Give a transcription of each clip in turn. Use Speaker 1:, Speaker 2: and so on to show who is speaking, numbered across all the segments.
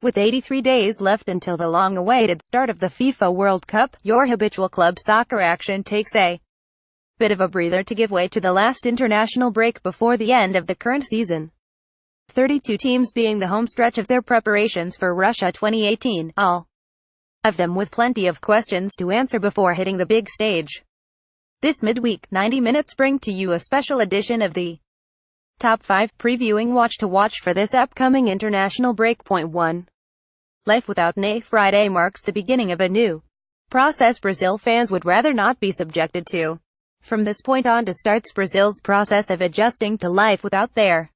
Speaker 1: With 83 days left until the long-awaited start of the FIFA World Cup, your habitual club soccer action takes a bit of a breather to give way to the last international break before the end of the current season. 32 teams being the home stretch of their preparations for Russia 2018, all of them with plenty of questions to answer before hitting the big stage. This midweek, 90 minutes bring to you a special edition of the Top 5 previewing watch to watch for this upcoming international break. Point 1. Life without Ney. Friday marks the beginning of a new process Brazil fans would rather not be subjected to. From this point on starts Brazil's process of adjusting to life without their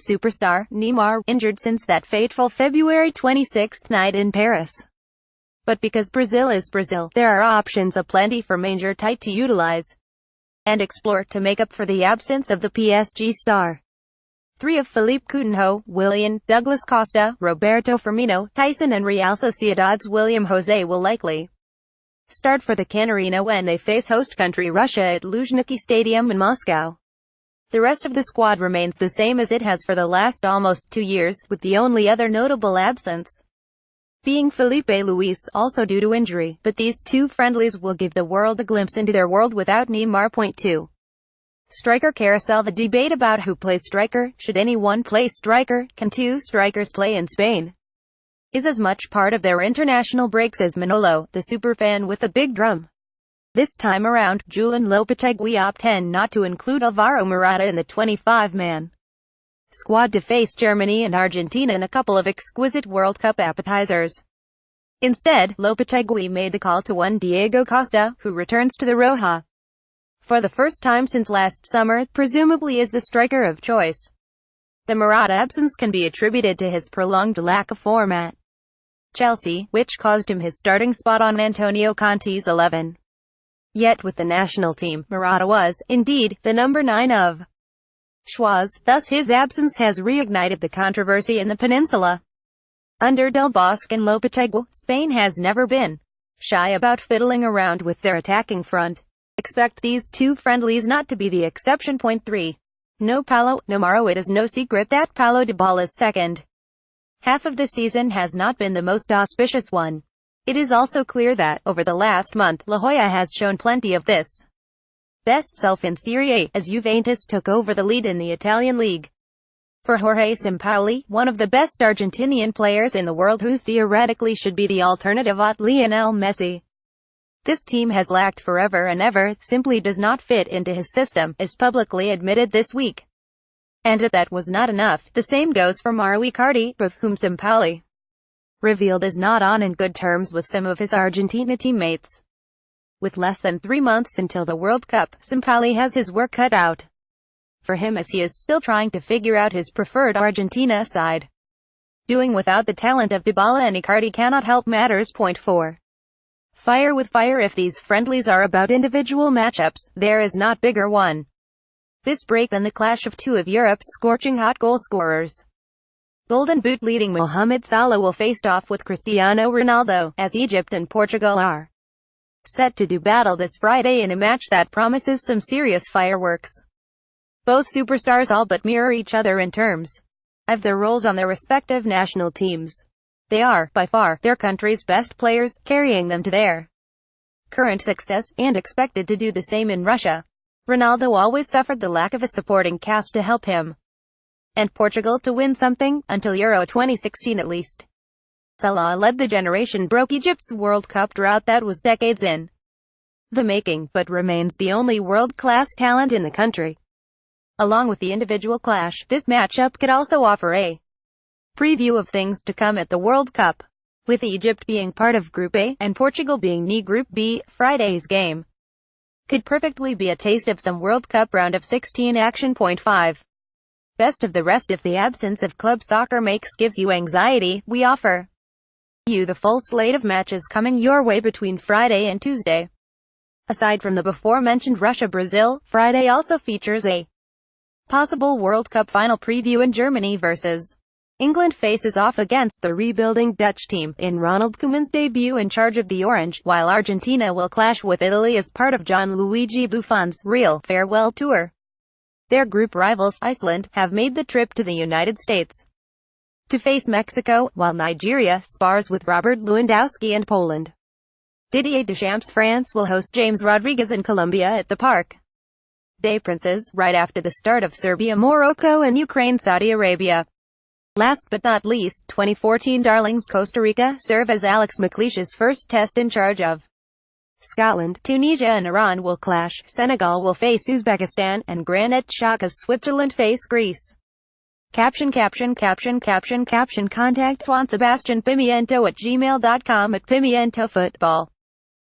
Speaker 1: superstar, Neymar, injured since that fateful February 26 night in Paris. But because Brazil is Brazil, there are options aplenty for Manger Tight to utilize and explore to make up for the absence of the PSG star. 3 of Philippe Coutinho, Willian, Douglas Costa, Roberto Firmino, Tyson and Real Sociedad's William Jose will likely start for the Canarina when they face host country Russia at Luzhniki Stadium in Moscow. The rest of the squad remains the same as it has for the last almost 2 years, with the only other notable absence being Felipe Luis, also due to injury, but these two friendlies will give the world a glimpse into their world without Neymar. Point 2. Striker carousel. The debate about who plays striker, should anyone play striker, can two strikers play in Spain, is as much part of their international breaks as Manolo, the superfan with the big drum. This time around, Julen Lopetegui opted not to include Alvaro Morata in the 25-man squad to face Germany and Argentina in a couple of exquisite World Cup appetizers. Instead, Lopetegui made the call to one Diego Costa, who returns to the Roja for the first time since last summer, presumably is the striker of choice. The Morata absence can be attributed to his prolonged lack of form at Chelsea, which caused him his starting spot on Antonio Conte's 11. Yet with the national team, Morata was, indeed, the number 9 of choix, thus his absence has reignited the controversy in the peninsula. Under Del Bosque and Lopetegui, Spain has never been shy about fiddling around with their attacking front. Expect these two friendlies not to be the exception. Point 3. No Paulo Neymar. It is no secret that Paulo Dybala's second half of the season has not been the most auspicious one. It is also clear that, over the last month, La Joya has shown plenty of this best self in Serie A, as Juventus took over the lead in the Italian league. For Jorge Sampaoli, one of the best Argentinian players in the world who theoretically should be the alternative to Lionel Messi, this team has lacked forever and ever, simply does not fit into his system, as publicly admitted this week. And if that was not enough, the same goes for Mauro Icardi, of whom Sampaoli revealed is not on in good terms with some of his Argentina teammates. With less than 3 months until the World Cup, Sampaoli has his work cut out for him as he is still trying to figure out his preferred Argentina side. Doing without the talent of Dybala and Icardi cannot help matters. Point 4. Fire with fire. If these friendlies are about individual matchups, there is not bigger one this break than the clash of two of Europe's scorching hot goal scorers. Golden Boot leading Mohamed Salah will face off with Cristiano Ronaldo, as Egypt and Portugal are set to do battle this Friday in a match that promises some serious fireworks. Both superstars all but mirror each other in terms of their roles on their respective national teams. They are, by far, their country's best players, carrying them to their current success, and expected to do the same in Russia. Ronaldo always suffered the lack of a supporting cast to help him and Portugal to win something, until Euro 2016 at least. Salah led the generation, broke Egypt's World Cup drought that was decades in the making, but remains the only world-class talent in the country. Along with the individual clash, this matchup could also offer a preview of things to come at the World Cup. With Egypt being part of Group A, and Portugal being in Group B, Friday's game could perfectly be a taste of some World Cup round of 16 action. Point 5. Best of the rest. If the absence of club soccer gives you anxiety, we offer you the full slate of matches coming your way between Friday and Tuesday. Aside from the before-mentioned Russia-Brazil, Friday also features a possible World Cup final preview in Germany vs. England faces off against the rebuilding Dutch team, in Ronald Koeman's debut in charge of the Orange, while Argentina will clash with Italy as part of Gianluigi Buffon's real farewell tour. Their group rivals, Iceland, have made the trip to the United States. to face Mexico, while Nigeria spars with Robert Lewandowski and Poland. Didier Deschamps' France will host James Rodriguez in Colombia at the Parc des Princes, right after the start of Serbia, Morocco and Ukraine, Saudi Arabia. Last but not least, 2014 darlings Costa Rica serve as Alex McLeish's first test in charge of Scotland. Tunisia and Iran will clash, Senegal will face Uzbekistan, and Granit Xhaka's Switzerland face Greece. Caption. Contact Juan Sebastian Pimiento at gmail.com at Pimiento Football.